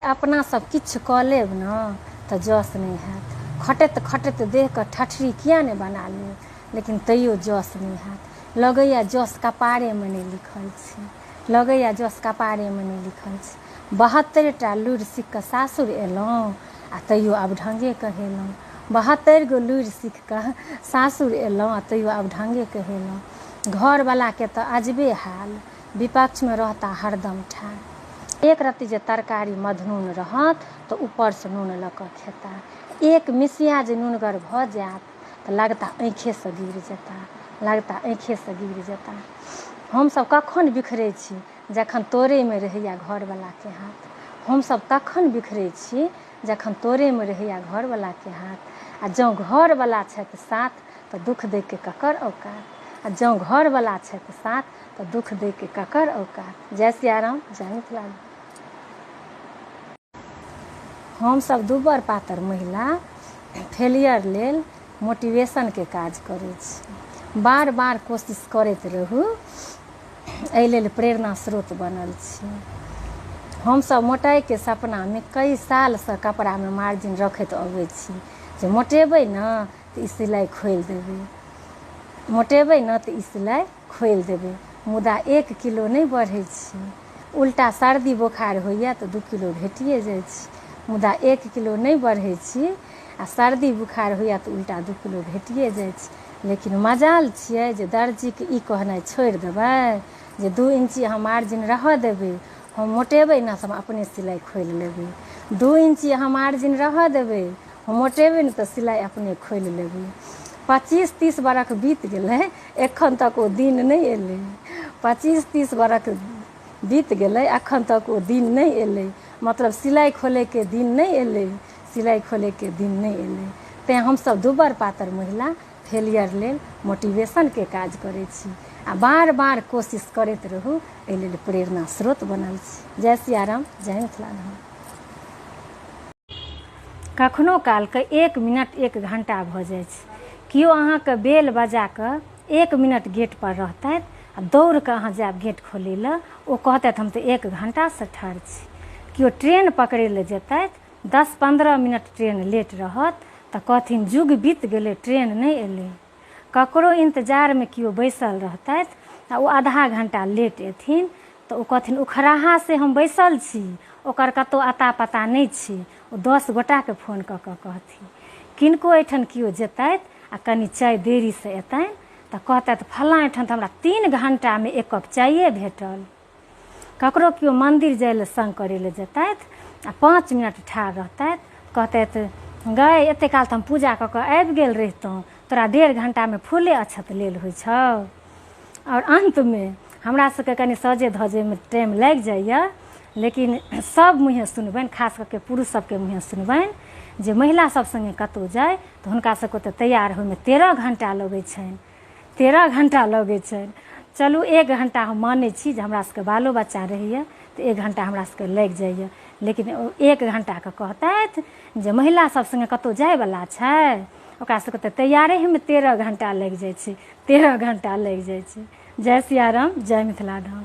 अपना सब किछु कऽ लेब ने तऽ जस नहीं हैत। खटैत खटैत देह के ठठरी किया नहीं बना लेब, लेकिन तैयो जस नहीं हैत। लगैया जस कपारेमे नहीं लिखल छै, लगैया जस कपारेमे नहीं लिखल छै। 72टा लुरि सीख कऽ सासुर एलहुँ आ तैयो आब ढंगे कहेलहुँ। 72 गो लुरि सीख कऽ सासुर एलहुँ आ तैयो आब ढंगे कहेलहुँ। घरवलाके तऽ अजबे हाल, विपक्षमे रहता हरदम ठार। एक रत्ती जे तरकारी मधनून रहत तऽ ऊपरसँ नून लऽ कऽ खेता। एक मिसिया जे नूनगर भऽ जायत तऽ लगता आँखिसँ गिर जेता, लगता आँखिसँ गिर जेता। हमसब कखन बिखरै छी जखन तोड़ैमे रहैया घरवलाके हाथ। हमसब तखन बिखरै छी जखन तोड़ैमे रहैया घरवलाके हाथ। आ जँ घरवला छथि साथ तऽ दुख दैके ककर औकात। आ जँ घरवला छथि साथ तऽ दुख दैके ककर औकात। जय सिया राम, जय मिथिला। हमसब दुबर पातर महिला फेलियर लेल मोटिवेशनके काज करै छी। बार बार कोशिश करैत रहू, एहि लेल प्रेरणा स्रोत बनल छी। हमसब मोटाइके सपनामे कई सालसँ कपड़ामे मार्जिन रखैत अबै छी जे मोटेबै ने तऽ ई सिलाइ खोलि देबै, मोटेबै ने तऽ ई सिलाइ खोलि देबै। मुदा 1 किलो नहीं बढ़ै छी। उल्टा सर्दी बोखार होइए तऽ 2 किलो घटिए जाइ छी। मुदा 1 किलो नहीं बढ़ै छी आ सर्दी बुखार होइए तऽ उल्टा 2 किलो घटिए जाइ छी। लेकिन मजाल छियै जे दर्जीके ई कहनाइ छोड़ि देबै जे 2 इंची अहाँ मार्जिन रहऽ देबै, हम मोटेबै ने तऽ हम अपने सिलाइ खोलि लेबै। 2 इंची अहाँ मार्जिन रहऽ देबै, हम मोटेबै ने तऽ सिलाइ अपने खोलि लेबै। 25-30 बरख बीत गेलै, एखन तक ओ दिन नहीं एलै। 25-30 बरख बीत गेलै, एखन तक ओ दिन नहीं एलै। मतलब सिलाइ खोलैके दिन नहीं एलै, सिलाइ खोलैके दिन नहीं एलै। तेँ हमसब दुबर पातर महिला फेलियर लेल मोटिवेशनके काज करै छी आ बार बार कोशिश करैत रहू, एहि लेल प्रेरणा स्रोत बनल छी। जय सिया राम, जय मिथिला धाम। कखनो कालके 1 मिनट 1 घंटा भऽ जाइ छै। केओ अहाँके बेल बजा कऽ 1 मिनट गेटपर रहतथि आ दौड़ कऽ अहाँ जायब गेट खोलै लए, ओ कहतथि हम तऽ 1 घंटासँ ठाढ़ छी। केओ ट्रेन पकड़ै लए जेतथि, 10-15 मिनट ट्रेन लेट रहत तऽ कहथिन जुग बीत गेलै ट्रेन नहीं एलै। ककरो इंतजारमे केओ बैसल रहतथि आ ओ आधा घंटा लेट एथिन तऽ ओ कहथिन उखराहा से हम बैसल छी, ओकर कतहु अता पता नहीं छी। ओ 10 गोटाके फोन कऽ कऽ कहथिन। किनको एहिठाम केओ जेतथि आ कनि चाय देरीसँ एतनि तऽ कहतथि फलाँ एहिठाम तऽ हमरा 3 घंटामे 1 कप चाये भेटल। ककरो केओ मन्दिर जाइ लए सङ्ग करै लए जेतथि आ 5 मिनट ठाढ़ रहतथि, कहतथि गै एतेक काल तऽ हम पूजा कऽ कऽ आबि गेल रहितहुँ, तोरा 1.5 घंटामे फूले अक्षत लेल होइ छौ। और अन्तमे हमरा सबके कनि सजे धजेमे टाइम लागि जाइए, लेकिन सब मुँहे सुनबनि, खास कऽ के पुरुष सबके मुँहे सुनबनि जे महिला सब सङ्गे कतहु जाय तऽ हुनका सबके तऽ तैयार होइमे 13 घंटा लगै छनि, 13 घंटा लगै छनि। चलू 1 घंटा हम मानै छी जे हमरा सबके बालो बच्चा रहैए तऽ 1 घंटा हमरा सबके लागि जाइए। लेकिन 1 घंटाके कहतथि जे महिला सब सङ्गे कतहु जायवला छै, ओकरा सबके तऽ तैयारे होइमे 13 घंटा लागि जाइ छै, 13 घंटा लागि जाइ छै। जय सिया राम, जय मिथिला धाम।